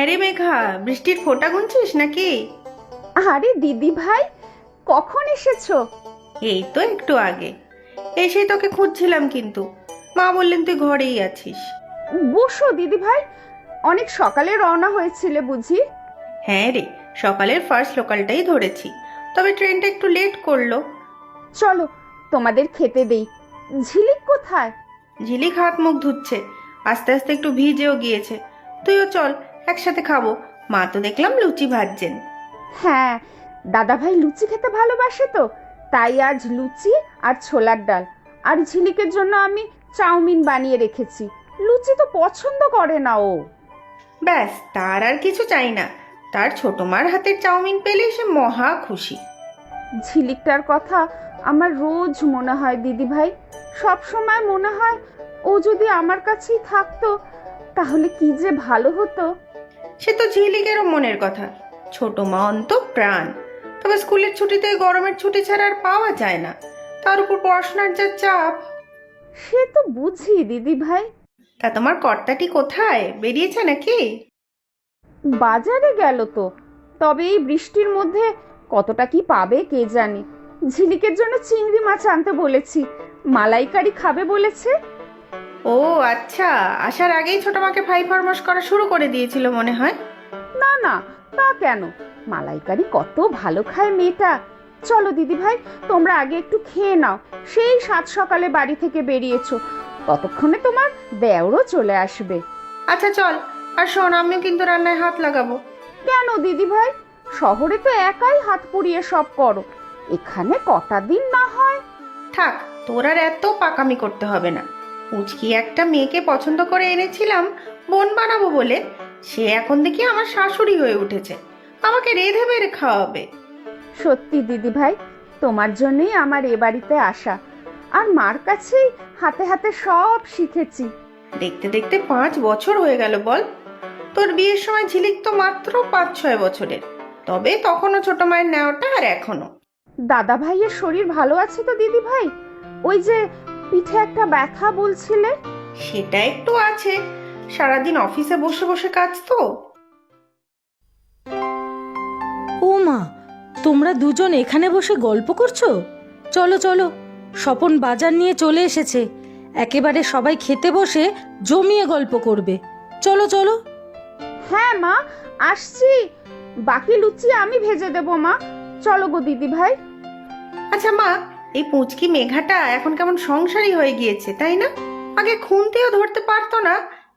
রে মেঘা, বৃষ্টির ফোঁটা গুনছিস নাকি? আরে দিদি ভাই, কখন এসেছো? এই তো একটু আগে এসে তোকে খুঁজছিলাম, কিন্তু মা বললেন তুই ঘরেই আছিস। বসো দিদি ভাই, অনেক সকালে রওনা হয়েছিলে বুঝি? হ্যাঁ রে, সকালের ফার্স্ট লোকালটাই ধরেছি, তবে ট্রেনটা একটু লেট করলো। চলো তোমাদের খেতে দেই। ঝিলিক কোথায়? ঝিলিক হাত মুখ ধুচ্ছে, আস্তে আস্তে একটু ভিজেও গিয়েছে। তুইও চল, একসাথে খাবো। মা তো দেখলাম লুচি ভাজছেন। হ্যাঁ, দাদা ভাই লুচি খেতে ভালোবাসে তো, তাই আজ লুচি আর ছোলার ডাল। আর ঝিলিকের জন্য আমি চাউমিন বানিয়ে রেখেছি। লুচি তো পছন্দ করে না ও। ব্যাস, তার আর কিছু চাই না। তার ছোট মার হাতের চাউমিন পেলে সে মহা খুশি। ঝিলিকটার কথা আমার রোজ মনে হয় দিদি ভাই। সব সময় মনে হয় ও যদি আমার কাছেই থাকতো তাহলে কি যে ভালো হতো। সে তো ঝিলিকেরও মনের কথা। ছোট মা অন্ত প্রাণ। তবে স্কুলের ছুটিতে গরমের ছুটি ছাড়া আর পাওয়া যায় না। তার উপর পড়াশোনার যা চাপ। সে তো বুঝি দিদি ভাই। তা তোমার কর্তাটি কোথায়, বেরিয়েছে নাকি? বাজারে গেল তো, তবে এই বৃষ্টির মধ্যে কতটা কি পাবে কে জানে। ঝিলিকের জন্য চিংড়ি মাছ আনতে বলেছি, মালাইকারি খাবে বলেছে। ও আচ্ছা, আসার আগেই ছোট মাকে ফাই ফরমাস করা শুরু করে দিয়েছিল মনে হয়। না না, তা কেন, মালাইকারি কত ভালো খায় মেয়েটা। চলো দিদি ভাই, তোমরা আগে একটু খেয়ে নাও। সেই সাত সকালে বাড়ি থেকে বেরিয়েছো, ততক্ষণে তোমার দেওরও চলে আসবে। আচ্ছা চল, আর শোন, আমিও কিন্তু রান্নায় হাত লাগাবো। কেন দিদি ভাই, শহরে তো একাই হাত পুড়িয়ে সব করো, এখানে কটা দিন না হয়। থাক, তোর আর এত পাকামি করতে হবে না। পুচকি একটা মেয়েকে পছন্দ করে এনেছিলাম বোন বানাবো বলে, সে এখন দেখি আমার শাশুড়ি হয়ে উঠেছে, আমাকে রেঁধে বেড়ে খাওয়াবে। সত্যি দিদি ভাই, তোমার জন্যই আমার এ বাড়িতে আসা। আর মার কাছেই হাতে হাতে সব শিখেছি। দেখতে দেখতে 5 বছর হয়ে গেল বল। তোর বিয়ের সময় ঝিলিক তো মাত্র 5-6 বছরের, তবে তখনও ছোট মায়ের নেওয়াটা আর এখনো। দাদা ভাইয়ের শরীর ভালো আছে তো দিদি ভাই? ওই যে পিঠে একটা ব্যথা বলছিলে। সেটা একটু আছে, সারাদিন অফিসে বসে বসে কাজ তো। ও মা, তোমরা দুজন এখানে বসে গল্প করছো? চলো চলো, স্বপন বাজার নিয়ে চলে এসেছে, একেবারে সবাই খেতে বসে জমিয়ে গল্প করবে। চলো চলো। হ্যাঁ মা, আসছি। বাকি লুচি আমি ভেজে দেবো মা। চলো গো দিদি ভাই। আচ্ছা মা, এই পুচকি মেঘাটা এখন কেমন সংসারী হয়ে গিয়েছে তাই না? আগে খুন্তিও ধরতে পারতো না,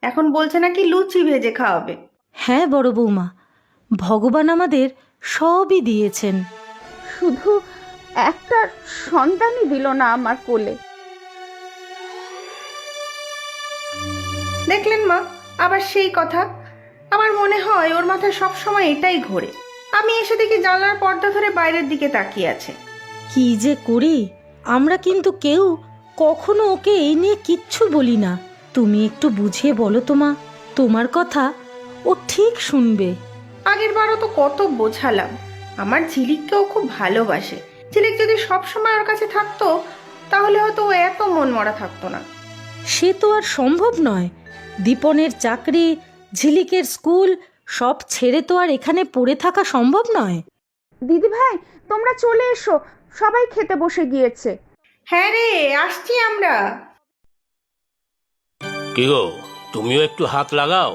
এখন বলছে নাকি লুচি ভেজে খাওয়াবে। হ্যাঁ বড় বৌমা, ভগবান আমাদের সবই দিয়েছেন। শুধু একটা সন্তানই দিল না আমার কোলে। দেখলেন মা, আবার সেই কথা। আমার মনে হয় ওর মাথায় সবসময় এটাই ঘোরে। আমি এসে দেখি জানলার পর্দা ধরে বাইরের দিকে তাকিয়ে আছে। কি যে করি, আমরা কিন্তু কেউ কখনো ওকে এই নিয়ে কিচ্ছু বলি না। তুমি একটু বুঝিয়ে বলো তো মা, তোমার কথা ও ঠিক শুনবে। আগের বারও তো কত বোঝালাম, আমার ঝিলিককেও খুব ভালোবাসে। ঝিলিক যদি সবসময় ওর কাছে থাকতো তাহলে হয়তো ও এত মন মরা থাকতো না। সে তো আর সম্ভব নয়। দীপনের চাকরি, ঝিলিকের স্কুল সব ছেড়ে তো আর এখানে পড়ে থাকা সম্ভব নয়। দিদি ভাই, তোমরা চলে এসো, সবাই খেতে বসে গিয়েছে। হ্যাঁ রে, আসছি আমরা। কি গো, তুমিও একটু হাত লাগাও।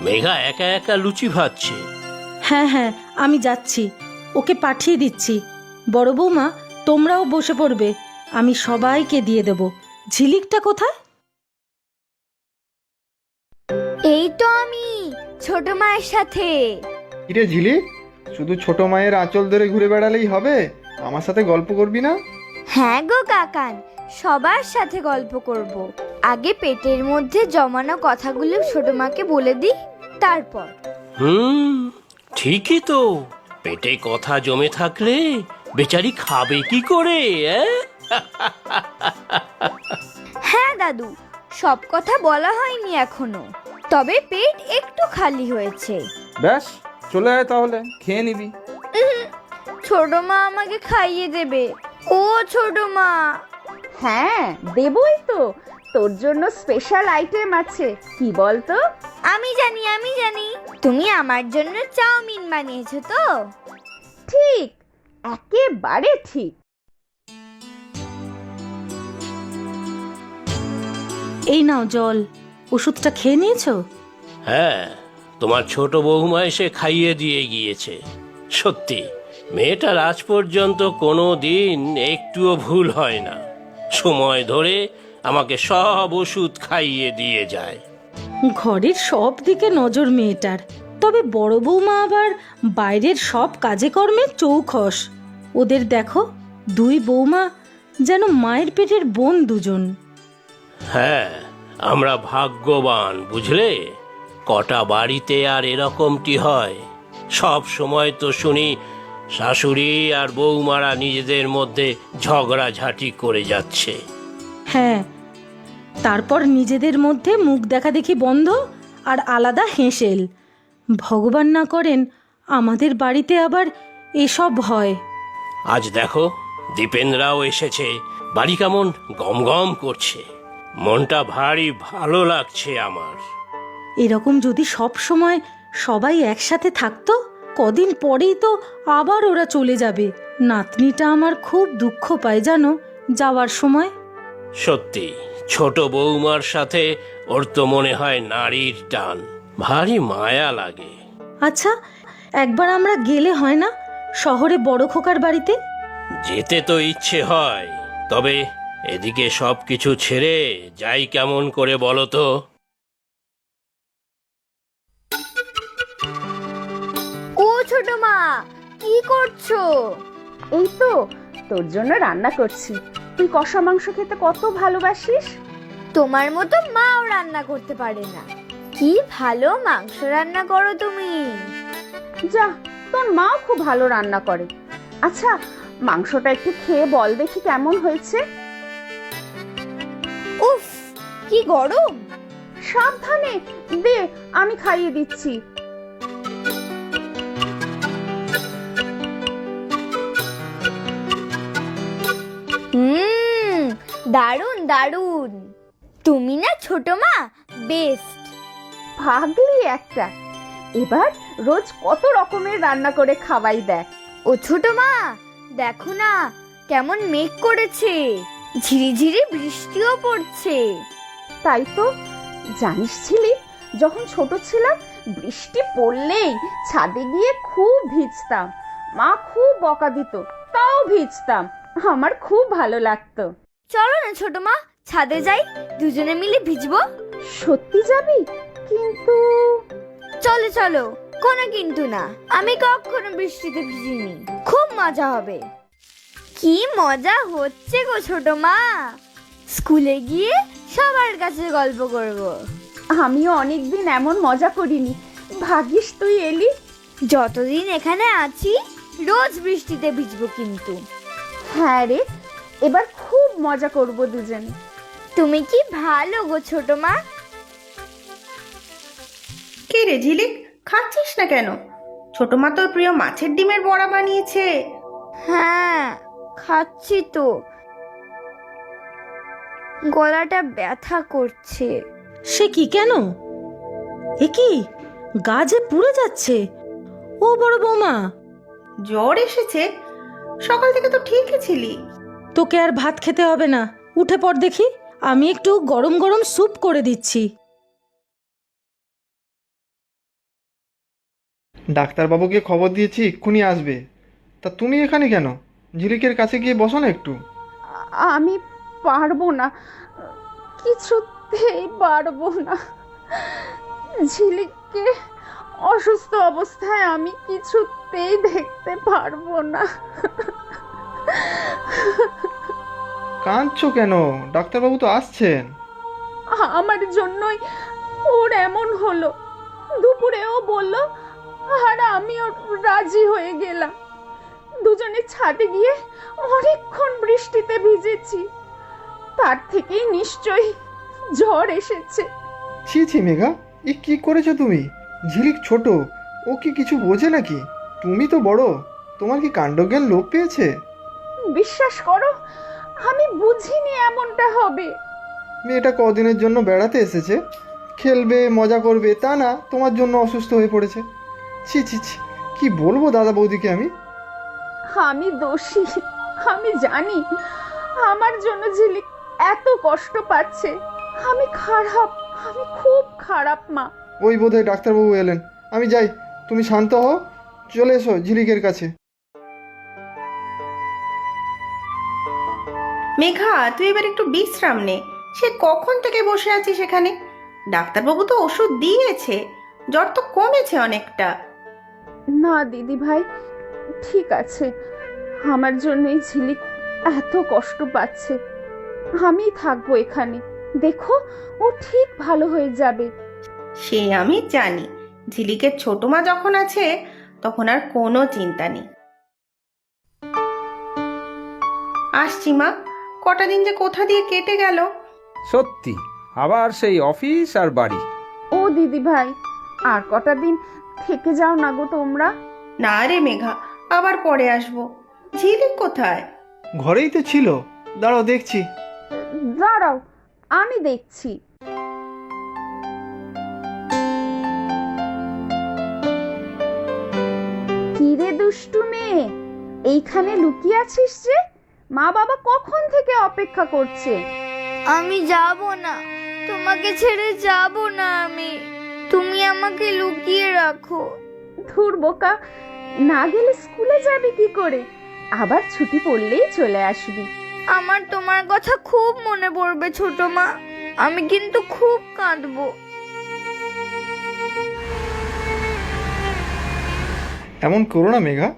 মেঘা একা একা লুচি ভাজছে। হ্যাঁ হ্যাঁ, আমি যাচ্ছি, ওকে পাঠিয়ে দিচ্ছি। বড় বৌমা, তোমরাও বসে পড়বে, আমি সবাইকে দিয়ে দেব। ঝিলিকটা কোথায়? এই তো আমি ছোট মায়ের সাথে। কিরে ঝিলিক, শুধু ছোট মায়ের আঁচল ধরে ঘুরে বেড়ালেই হবে? আমার সাথে গল্প করবি না? হ্যাঁ গো কাকান, সবার সাথে গল্প করব। আগে পেটের মধ্যে জমানো কথাগুলো ছোট মাকে বলে দিই, তারপর। ঠিকই তো, পেটে কথা জমে থাকলে বেচারি খাবে কি করে? হ্যাঁ দাদু, সব কথা বলা হয়নি এখনো, তবে পেট একটু খালি হয়েছে। ব্যাস, চলে আয় তাহলে, খেয়ে নিবি। ছোট মা আমাকে খাইয়ে দেবে। ও ছোট মা। হ্যাঁ দেবই তো, তোর জন্য স্পেশাল আইটেম আছে, কি বলতো? আমি জানি তুমি আমার জন্য চাউমিন বানিয়েছো তো? ঠিক, একেবারে ঠিক। এই নাও জল, ওষুধটা খেয়ে নিয়েছো? হ্যাঁ, তোমার ছোট বৌমা এসে খাইয়ে দিয়ে গিয়েছে। সত্যি মেয়েটার আজ পর্যন্ত কোনো দিন একটুও ভুল হয় না। সময় ধরে আমাকে সব ওষুধ খাইয়ে দিয়ে যায়। ঘরের সব দিকে নজর মেয়েটার। তবে বড় বৌমা আবার বাইরের সব কাজে কর্মে চৌখস। ওদের দেখো, দুই বৌমা যেন মায়ের পেটের বোন দুজন। হ্যাঁ, আমরা ভাগ্যবান বুঝলে। কটা বাড়িতে আর এরকমটি হয়। সব সময় তো শুনি শাশুড়ি আর বৌমারা নিজেদের মধ্যে ঝগড়াঝাটি করে যাচ্ছে। হ্যাঁ, তারপর নিজেদের মধ্যে মুখ দেখাদেখি বন্ধ আর আলাদা হেঁসেল। ভগবান না করেন আমাদের বাড়িতে আবার এসব হয়। আজ দেখো, দীপেনরাও এসেছে। বাড়ি কেমন গমগম করছে। মনটা ভারী ভালো লাগছে আমার। এরকম যদি সব সময় সবাই একসাথে থাকতো, কদিন পরেই তো আবার ওরা চলে যাবে। নাতনিটা আমার খুব দুঃখ পায় জানো যাওয়ার সময়। সত্যি, ছোট বৌমার সাথে ওর তো মনে হয় নারীর টান। ভারী মায়া লাগে। আচ্ছা, একবার আমরা গেলে হয় না শহরে বড় খোকার বাড়িতে? যেতে তো ইচ্ছে হয়, তবে এদিকে সব কিছু ছেড়ে যাই কেমন করে বলো তো? ও ছোট মা, কি করছো? এই তো তোর জন্য রান্না করছি। তুই কষা মাংস খেতে কত ভালোবাসিস। তোমার মতো মাও রান্না করতে পারে না। কি ভালো মাংস রান্না করো তুমি। যা, তোর মাও খুব ভালো রান্না করে। আচ্ছা, মাংসটা একটু খেয়ে বল দেখি কেমন হয়েছে। উফ, কি গরম। সাবধানে দে, আমি খাইয়ে দিচ্ছি। দারুন দারুন। তুমি না ছোট মা বেস্ট। ভাগলি একটা। এবার রোজ কত রকমের রান্না করে খাওয়াই দেয়। ও ছোট মা, দেখো না কেমন মেঘ করেছে, ঝিরিঝিরি বৃষ্টিও পড়ছে। তাই তো, জানিস ছিলি যখন ছোট ছিলাম বৃষ্টি পড়লেই ছাদে গিয়ে খুব ভিজতাম। মা খুব বকা দিত, তাও ভিজতাম। আমার খুব ভালো লাগতো। চলো না ছোট মা, ছাদে যাই, দুজনে মিলে ভিজবো। সত্যি যাবি? কিন্তু চলো চলো, কোনো কিন্তু না। আমি কখনো বৃষ্টিতে ভিজিনি, খুব মজা হবে। কি মজা হচ্ছে গো ছোট মা। স্কুলে গিয়ে সবার কাছে গল্প করব। আমিও অনেকদিন এমন মজা করিনি। ভাগিস তুই এলি। যতদিন এখানে আছি রোজ বৃষ্টিতে ভিজবো কিন্তু। হ্যাঁ রে, এবার খুব মজা করব দুজনে। তুমি কি ভালো গো ছোট মা। কে রে ঝিলিক, খাচ্ছিস না কেন? ছোট মা তোর প্রিয় মাছের ডিমের বড়া বানিয়েছে। হ্যাঁ, খাচ্ছি তো। গলাটা ব্যথা করছে। সে কি, কেন? এ কি, গা যে পুড়ে যাচ্ছে। ও বড় বৌমা, জ্বর এসেছে? সকাল থেকে তো ঠিকই ছিলি। তোকে আর ভাত খেতে হবে না, উঠে পড় দেখি। আমি একটু গরম গরম স্যুপ করে দিচ্ছি। ডাক্তারবাবুকে খবর দিয়েছি, এক্ষুনি আসবে। তা তুমি এখানে কেন? ঝিলিকের কাছে গিয়ে বসো না একটু। আমি পারবো না, কিছুতেই পারবো না। ঝিলিককে অসুস্থ অবস্থায় আমি কিছুতেই দেখতে পারবো না। কাঁদছো কেন? ডাক্তারবাবু তো আসছেন। আমার জন্যই ওর এমন হলো। দুপুরেও বললো আর আমিও রাজি হয়ে গেলাম। দুজনে ছাদে গিয়ে অনেকক্ষণ বৃষ্টিতে ভিজেছি। তার থেকেই নিশ্চয়ই জ্বর এসেছে। ছি ছি মেঘা, এ কি করেছো তুমি? ঝিলিক ছোট, ও কি কিছু বোঝে নাকি? তুমি তো বড়, তোমার কি কাণ্ডজ্ঞান লোপ পেয়েছে? বিশ্বাস করো, আমি বুঝিনি এমনটা হবে। মেয়েটা কদিনের জন্য বেড়াতে এসেছে, খেলবে মজা করবে, তা না তোমার জন্য অসুস্থ হয়ে পড়েছে। ছি ছি ছি, কি বলবো দাদা বৌদিকে আমি। আমি দোষী, আমি জানি আমার জন্য ঝিলিক এত কষ্ট পাচ্ছে। আমি খারাপ, আমি খুব খারাপ মা। ওই বোধহয় ডাক্তারবাবু এলেন, আমি যাই, তুমি শান্ত হও, চলে এসো ঝিলিকের কাছে। মেঘা, তুই এবার একটু বিশ্রাম নে। সে কখন থেকে বসে আছিস সেখানে? ডাক্তারবাবু তো ওষুধ দিয়েছে, জ্বর তো কমেছে অনেকটা। না দিদি ভাই, ঠিক আছে, আমার জন্যই ঝিলিক এত কষ্ট পাচ্ছে। আমি থাকবো এখানে, দেখো ও ঠিক ভালো হয়ে যাবে। সে আমি জানি, ঝিলিকের ছোট মা যখন আছে তখন আর কোনো চিন্তা নেই। আসছি মা, কটা দিন যে কোথা দিয়ে কেটে গেল। সত্যি, আবার সেই অফিস আর বাড়ি। ও দিদি ভাই, আর কটা দিন থেকে যাও না গো তোমরা। না রে মেঘা, আবার পরে আসবো। ঝিলিক কোথায়? ঘরেই তো ছিল, দাঁড়াও দেখছি। দাঁড়াও, আমি দেখছি। কিরে দুষ্টু মেয়ে, এইখানে লুকিয়ে আছিস যে? মা বাবা কখন থেকে অপেক্ষা করছে। আমি যাব না, তোমাকে ছেড়ে যাব না আমি। তুমি আমাকে লুকিয়ে রাখো। ধুর বোকা, না গেলে স্কুলে যাবি কি করে? আবার ছুটি পড়লেই চলে আসবি। আমার তোমার কথা খুব মনে পড়বে ছোট মা, আমি কিন্তু খুব কাঁদবো। এমন করো না মেঘা,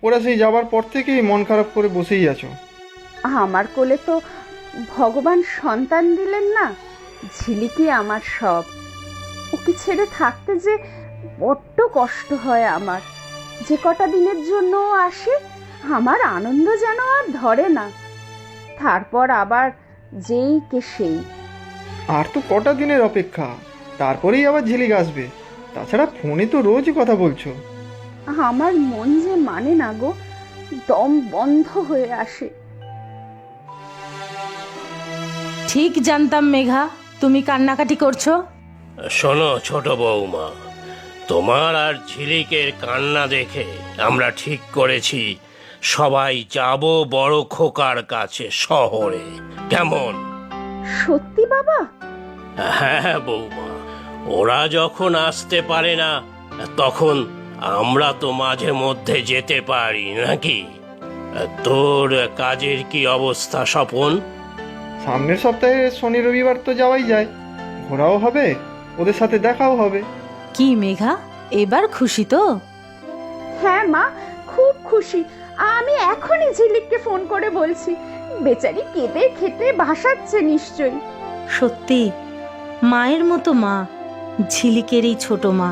ওরা সেই যাবার পর থেকেই মন খারাপ করে বসেই আছো। আমার কোলে তো ভগবান সন্তান দিলেন না, ঝিলিকি আমার সব। ওকে ছেড়ে থাকতে যে বড্ড কষ্ট হয় আমার। যে কটা দিনের জন্য ও আসে, আমার আনন্দ যেন আর ধরে না। তারপর আবার যেই কে সেই। আর তো কটা দিনের অপেক্ষা, তারপরেই আবার ঝিলিক আসবে। তাছাড়া ফোনে তো রোজই কথা বলছো। আমার মন যে মানে না গো, দম বন্ধ হয়ে আসে। ঠিক জানতাম মেঘা, তুমি কান্নাকাটি করছো। শোনো ছোট বৌমা, তোমার আর ঝিলিকের কান্না দেখে আমরা ঠিক করেছি সবাই যাব বড় খোকার কাছে শহরে। কেমন? সত্যি বাবা? হ্যাঁ বৌমা, ওরা যখন আসতে পারে না তখন আমরা তো মাঝে মধ্যে যেতে পারি নাকি? তোর কাজের কি অবস্থা স্বপন? সামনের সপ্তাহে শনি রবিবার তো যাওয়াই যায়, ঘোরাও হবে, ওদের সাথে দেখাও হবে। কি মেঘা, এবার খুশি তো? হ্যাঁ মা, খুব খুশি। আমি এখনই ঝিলিককে ফোন করে বলছি। বেচারি কেঁদে খেতে ভাসাচ্ছে নিশ্চয়ই। সত্যি মায়ের মতো মা, ঝিলিকের এই ছোট মা।